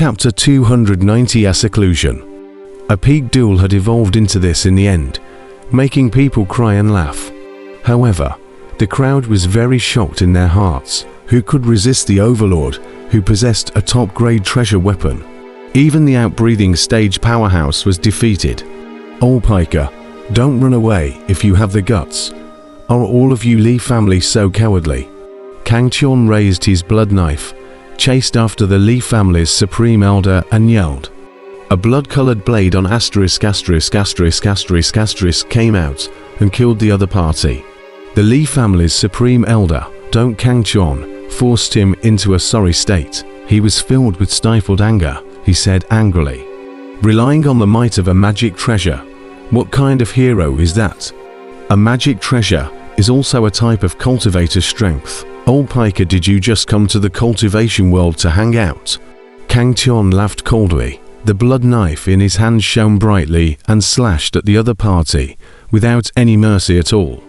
Chapter 290. Seclusion. A peak duel had evolved into this in the end, making people cry and laugh. However, the crowd was very shocked in their hearts. Who could resist the Overlord, who possessed a top-grade treasure weapon? Even the outbreathing stage powerhouse was defeated. Old Piker, don't run away if you have the guts. Are all of you Li family so cowardly? Kang Qian raised his blood knife, chased after the Li family's supreme elder and yelled. A blood-colored blade on ***** came out and killed the other party. The Li family's supreme elder, Don't Kang Qian, forced him into a sorry state. He was filled with stifled anger. He said angrily, "Relying on the might of a magic treasure, what kind of hero is that?" A magic treasure is also a type of cultivator's strength. Old Piker, did you just come to the cultivation world to hang out? Kang Qian laughed coldly. The blood knife in his hand shone brightly and slashed at the other party without any mercy at all.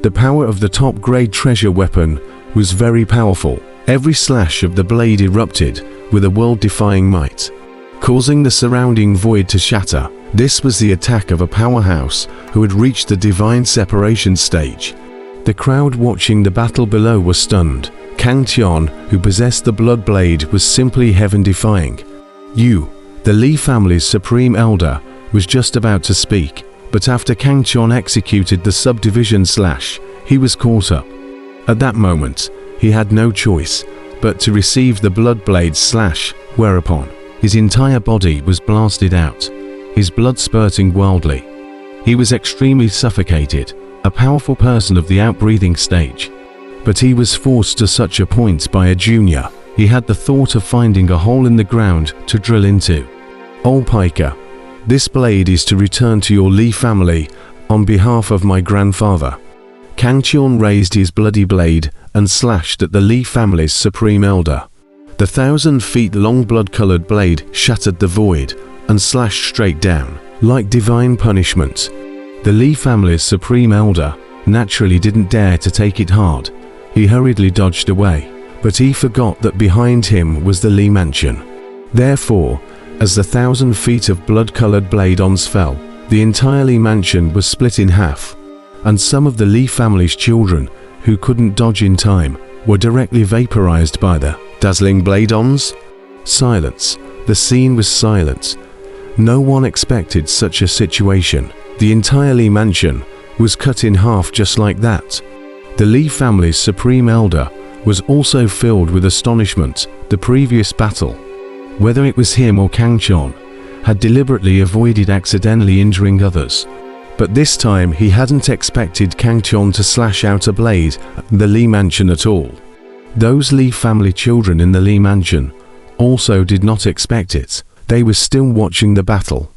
The power of the top-grade treasure weapon was very powerful. Every slash of the blade erupted with a world-defying might, causing the surrounding void to shatter. This was the attack of a powerhouse who had reached the divine separation stage. The crowd watching the battle below was stunned. Kang Qian, who possessed the blood blade, was simply heaven-defying. You, the Li family's supreme elder, was just about to speak, but after Kang Qian executed the subdivision slash, he was caught up. At that moment, he had no choice but to receive the blood blade's slash, whereupon his entire body was blasted out, his blood spurting wildly. He was extremely suffocated, a powerful person of the outbreathing stage. But he was forced to such a point by a junior. He had the thought of finding a hole in the ground to drill into. Old Piker, this blade is to return to your Li family on behalf of my grandfather. Kang Qian raised his bloody blade and slashed at the Li family's supreme elder. The 1,000 feet long blood-colored blade shattered the void and slashed straight down, like divine punishment. The Li family's supreme elder naturally didn't dare to take it hard. He hurriedly dodged away, but he forgot that behind him was the Li mansion. Therefore, as the 1,000 feet of blood-colored blade-ons fell, the entire Li mansion was split in half, and some of the Li family's children, who couldn't dodge in time, were directly vaporized by the dazzling blade-ons. Silence. The scene was silent. No one expected such a situation. The entire Li mansion was cut in half just like that. The Li family's supreme elder was also filled with astonishment. The previous battle, whether it was him or Kang Qian, had deliberately avoided accidentally injuring others. But this time he hadn't expected Kang Qian to slash out a blade at the Li mansion at all. Those Li family children in the Li mansion also did not expect it. They were still watching the battle,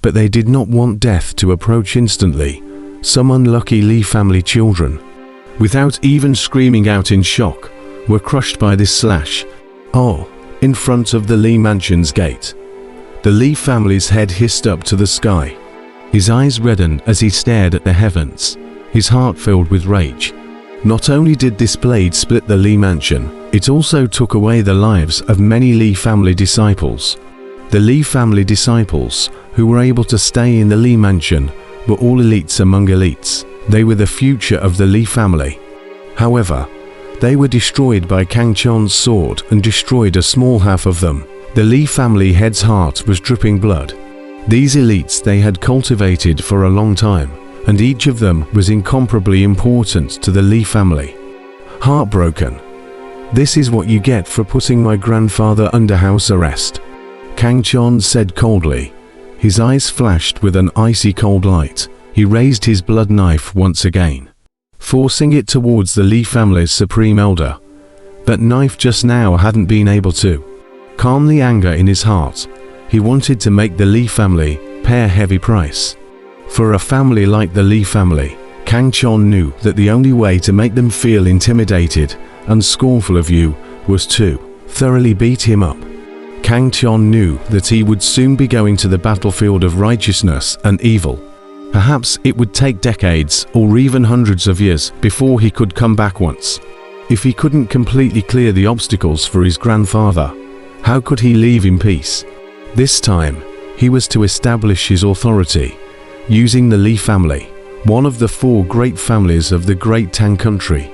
but they did not want death to approach instantly. Some unlucky Li family children, without even screaming out in shock, were crushed by this slash. Oh, in front of the Li mansion's gate. The Li family's head hissed up to the sky. His eyes reddened as he stared at the heavens, his heart filled with rage. Not only did this blade split the Li mansion, it also took away the lives of many Li family disciples. The Li family disciples, who were able to stay in the Li mansion, were all elites among elites. They were the future of the Li family. However, they were destroyed by Kang Qian's sword and destroyed a small half of them. The Li family head's heart was dripping blood. These elites they had cultivated for a long time, and each of them was incomparably important to the Li family. Heartbroken. This is what you get for putting my grandfather under house arrest, Kang Qian said coldly. His eyes flashed with an icy cold light. He raised his blood knife once again, forcing it towards the Li family's supreme elder. That knife just now hadn't been able to calm the anger in his heart. He wanted to make the Li family pay a heavy price. For a family like the Li family, Kang Qian knew that the only way to make them feel intimidated and scornful of you was to thoroughly beat him up. Kang Qian knew that he would soon be going to the battlefield of righteousness and evil. Perhaps it would take decades or even hundreds of years before he could come back once. If he couldn't completely clear the obstacles for his grandfather, How could he leave in peace? This time, he was to establish his authority, using the Li family, one of the 4 great families of the Great Tang country.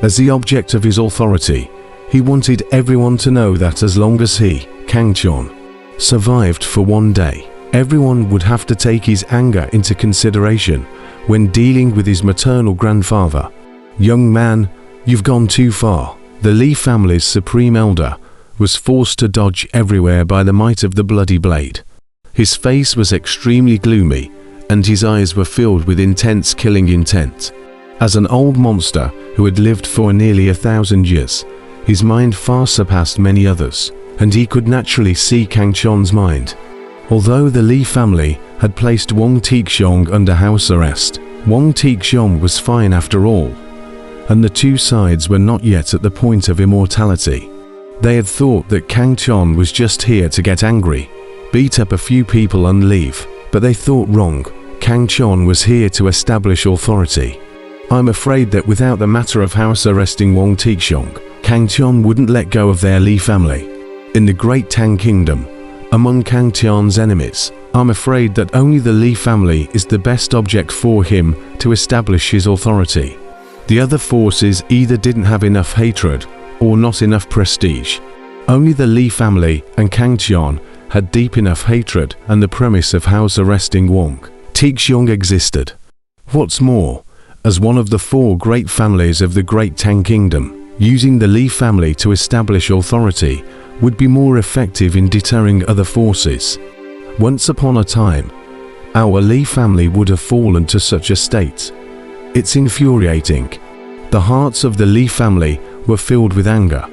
As the object of his authority, he wanted everyone to know that as long as he, Kang Chon, survived for one day, everyone would have to take his anger into consideration when dealing with his maternal grandfather. Young man, you've gone too far. The Li family's supreme elder was forced to dodge everywhere by the might of the bloody blade. His face was extremely gloomy, and his eyes were filled with intense killing intent. As an old monster who had lived for nearly 1,000 years, his mind far surpassed many others, and he could naturally see Kang Chon's mind. Although the Li family had placed Wang Tixiong under house arrest, Wang Tixiong was fine after all, and the 2 sides were not yet at the point of immortality. They had thought that Kang Chon was just here to get angry, beat up a few people and leave, but they thought wrong. Kang Chon was here to establish authority. I'm afraid that without the matter of house arresting Wang Tixiong, Kang Chon wouldn't let go of their Li family. In the Great Tang Kingdom, among Kang Chon's enemies, I'm afraid that only the Li family is the best object for him to establish his authority. The other forces either didn't have enough hatred or not enough prestige. Only the Li family and Kang Chon had deep enough hatred, and the premise of house arresting Wang Tixiong existed. What's more, as one of the 4 great families of the Great Tang Kingdom, using the Li family to establish authority would be more effective in deterring other forces. Once upon a time, our Li family would have fallen to such a state. It's infuriating. The hearts of the Li family were filled with anger.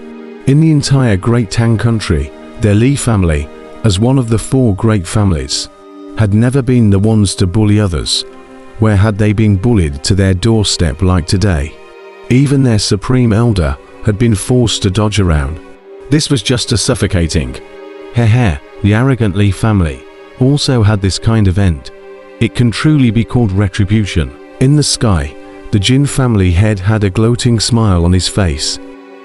In the entire Great Tang country, their Li family, as one of the 4 great families, had never been the ones to bully others. Where had they been bullied to their doorstep like today? Even their supreme elder had been forced to dodge around. This was just as suffocating. Heh, the arrogant Li family also had this kind of end. It can truly be called retribution. In the sky, the Jin family head had a gloating smile on his face.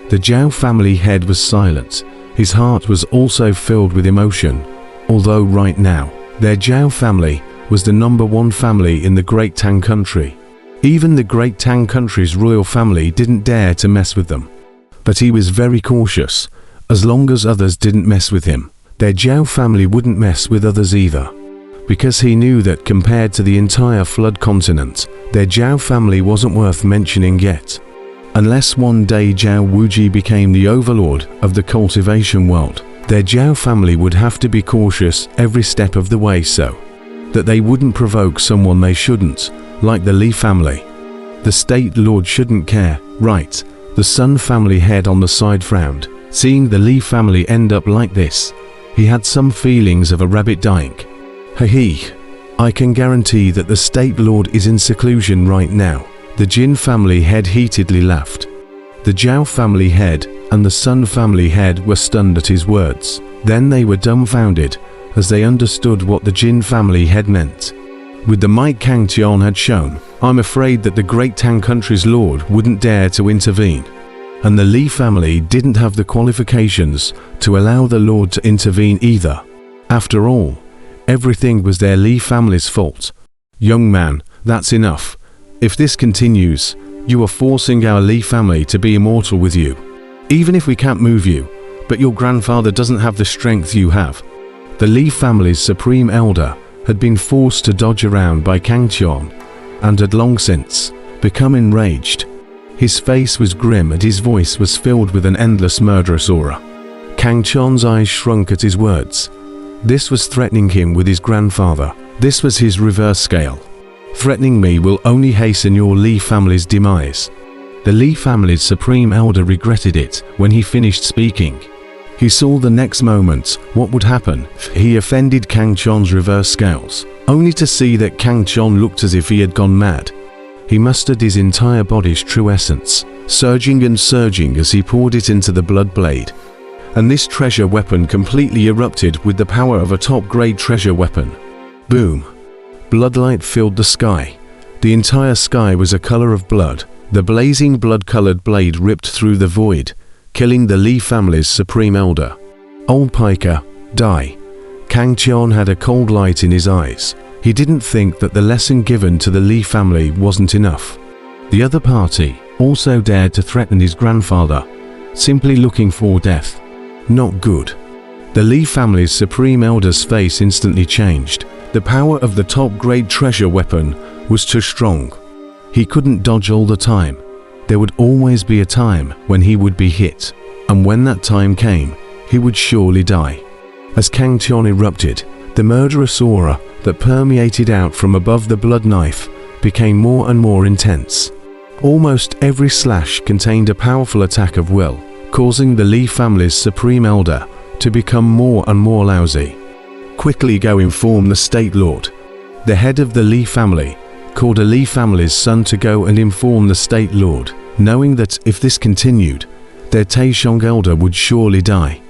The Zhao family head was silent. His heart was also filled with emotion, although right now, their Zhao family was the #1 family in the Great Tang country. Even the Great Tang country's royal family didn't dare to mess with them. But he was very cautious. As long as others didn't mess with him, their Zhao family wouldn't mess with others either. Because he knew that compared to the entire Flood continent, their Zhao family wasn't worth mentioning yet. Unless one day Zhao Wuji became the overlord of the cultivation world, their Zhao family would have to be cautious every step of the way so that they wouldn't provoke someone they shouldn't, like the Li family. The State Lord shouldn't care, right? The Sun family head on the side frowned. Seeing the Li family end up like this, he had some feelings of a rabbit dying. Hee, I can guarantee that the State Lord is in seclusion right now. The Jin family head heatedly laughed. The Zhao family head and the Sun family head were stunned at his words. Then they were dumbfounded as they understood what the Jin family head meant. With the might Kang Chon had shown, I'm afraid that the Great Tang country's lord wouldn't dare to intervene. And the Li family didn't have the qualifications to allow the lord to intervene either. After all, everything was their Li family's fault. Young man, that's enough. If this continues, you are forcing our Li family to be immortal with you. Even if we can't move you, but your grandfather doesn't have the strength you have. The Li family's supreme elder had been forced to dodge around by Kang Chon, and had long since become enraged. His face was grim and his voice was filled with an endless murderous aura. Kang Chon's eyes shrunk at his words. This was threatening him with his grandfather. This was his reverse scale. Threatening me will only hasten your Li family's demise. The Li family's supreme elder regretted it when he finished speaking. He saw the next moment what would happen. He offended Kang Chon's reverse scales, only to see that Kang Chon looked as if he had gone mad. He mustered his entire body's true essence, surging and surging as he poured it into the blood blade. And this treasure weapon completely erupted with the power of a top-grade treasure weapon. Boom! Bloodlight filled the sky. The entire sky was a color of blood. The blazing blood-colored blade ripped through the void, killing the Li family's supreme elder. Old piker, die. Kang Qian had a cold light in his eyes. He didn't think that the lesson given to the Li family wasn't enough. The other party also dared to threaten his grandfather, simply looking for death. Not good. The Li family's supreme elder's face instantly changed. The power of the top-grade treasure weapon was too strong. He couldn't dodge all the time. There would always be a time when he would be hit, and when that time came, he would surely die. As Kang Qian erupted, the murderous aura that permeated out from above the blood knife became more and more intense. Almost every slash contained a powerful attack of will, causing the Li family's supreme elder to become more and more lousy. Quickly go inform the State Lord. The head of the Li family called a Li family's son to go and inform the State Lord, knowing that if this continued, their Taishong elder would surely die.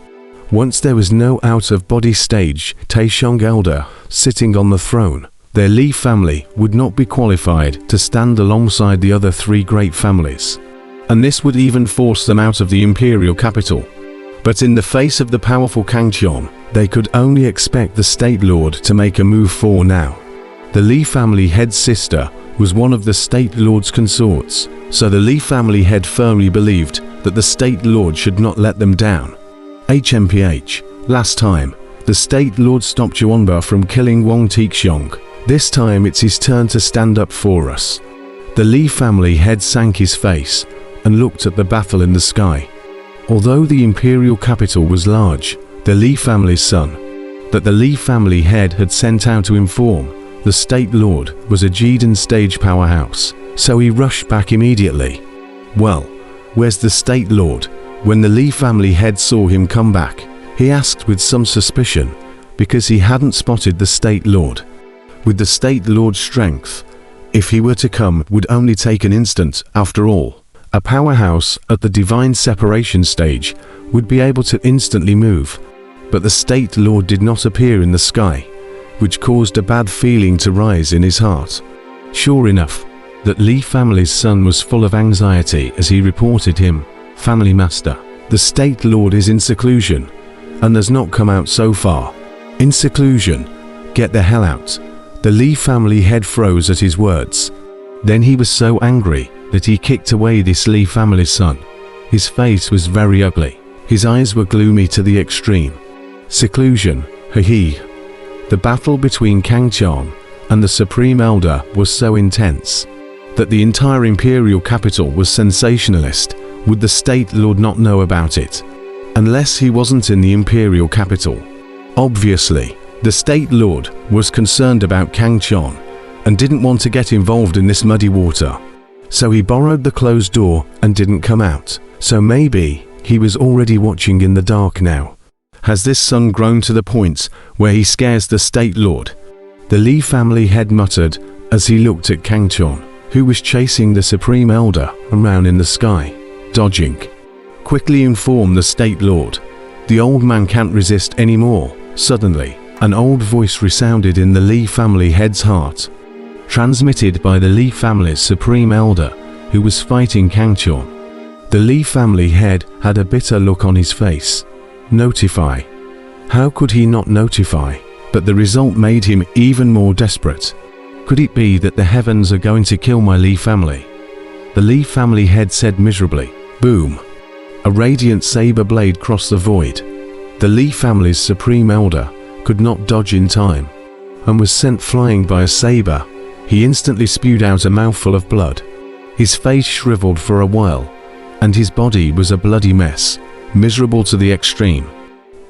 Once there was no out-of-body stage Taishong elder sitting on the throne, their Li family would not be qualified to stand alongside the other three great families. And this would even force them out of the imperial capital. But in the face of the powerful Kang Qian, they could only expect the State Lord to make a move for now. The Li family head's sister was one of the State Lord's consorts, so the Li family head firmly believed that the State Lord should not let them down. HMPH, last time, the State Lord stopped Yuanba from killing Wang Tixiong. This time it's his turn to stand up for us. The Li family head sank his face and looked at the battle in the sky. Although the imperial capital was large, the Li family's son, that the Li family head had sent out to inform the State Lord was a Jidan stage powerhouse, so he rushed back immediately. Well, where's the State Lord? When the Li family head saw him come back, he asked with some suspicion, because he hadn't spotted the State Lord. With the State Lord's strength, if he were to come, would only take an instant, after all. A powerhouse at the divine separation stage would be able to instantly move, but the State Lord did not appear in the sky, which caused a bad feeling to rise in his heart. Sure enough, that Li family's son was full of anxiety as he reported him, "Family Master, the State Lord is in seclusion, and has not come out so far." In seclusion? Get the hell out. The Li family head froze at his words. Then he was so angry that he kicked away this Li family's son. His face was very ugly. His eyes were gloomy to the extreme. Seclusion, he. The battle between Kang Qian and the Supreme Elder was so intense that the entire imperial capital was sensationalist. Would the State Lord not know about it? Unless he wasn't in the imperial capital. Obviously, the State Lord was concerned about Kang Qian and didn't want to get involved in this muddy water. So he borrowed the closed door and didn't come out. So maybe he was already watching in the dark now. Has this son grown to the point where he scares the State Lord? The Li family head muttered as he looked at Kang Qian, who was chasing the Supreme Elder around in the sky, dodging. Quickly inform the State Lord. The old man can't resist anymore. Suddenly, an old voice resounded in the Li family head's heart, transmitted by the Li family's Supreme Elder, who was fighting Kang Qian. The Li family head had a bitter look on his face. Notify. How could he not notify? But the result made him even more desperate. Could it be that the heavens are going to kill my Li family? The Li family head said miserably. Boom. A radiant saber blade crossed the void. The Li family's Supreme Elder could not dodge in time, and was sent flying by a saber. He instantly spewed out a mouthful of blood. His face shriveled for a while, and his body was a bloody mess, miserable to the extreme.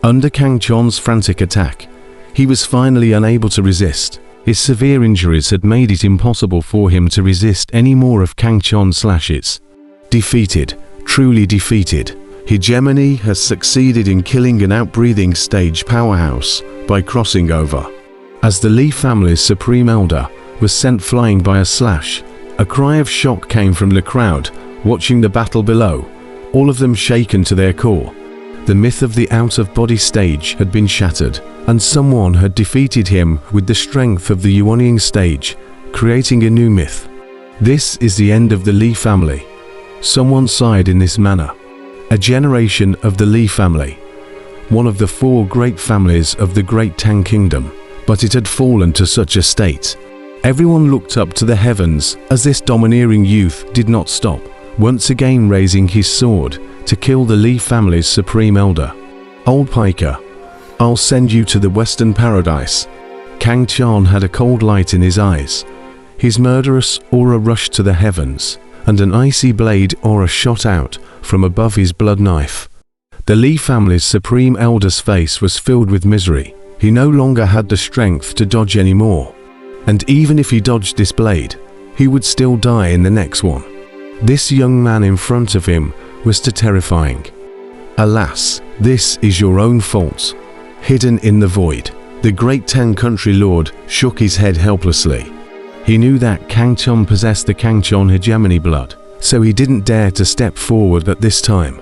Under Kang Qian's frantic attack, he was finally unable to resist. His severe injuries had made it impossible for him to resist any more of Kang Qian's slashes. Defeated, truly defeated, hegemony has succeeded in killing an outbreathing stage powerhouse by crossing over. As the Li family's Supreme Elder was sent flying by a slash, a cry of shock came from the crowd watching the battle below, all of them shaken to their core. The myth of the out-of-body stage had been shattered, and someone had defeated him with the strength of the Yuanying stage, creating a new myth. This is the end of the Li family. Someone sighed in this manner. A generation of the Li family. one of the 4 great families of the Great Tang Kingdom, but it had fallen to such a state. Everyone looked up to the heavens as this domineering youth did not stop, once again raising his sword to kill the Li family's supreme elder. Old piker, I'll send you to the Western Paradise. Kang Chan had a cold light in his eyes. His murderous aura rushed to the heavens, and an icy blade aura shot out from above his blood knife. The Li family's supreme elder's face was filled with misery. He no longer had the strength to dodge anymore. And even if he dodged this blade, he would still die in the next one. This young man in front of him was too terrifying. Alas, this is your own fault. Hidden in the void, the great Tang country lord shook his head helplessly. He knew that Kang Chon possessed the Kang Chon hegemony blood, so he didn't dare to step forward at this time.